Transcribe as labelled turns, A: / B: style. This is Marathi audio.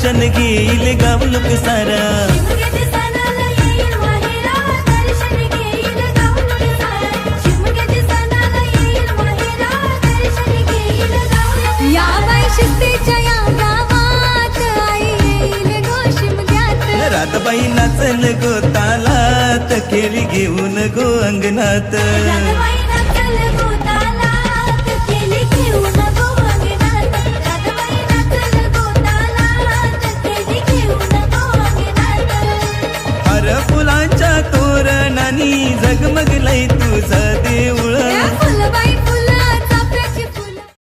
A: दर्शन घेईल गावलोक सारा. राधाबाई नाचल गो तालात, खेळी घेऊन गो अंगणात.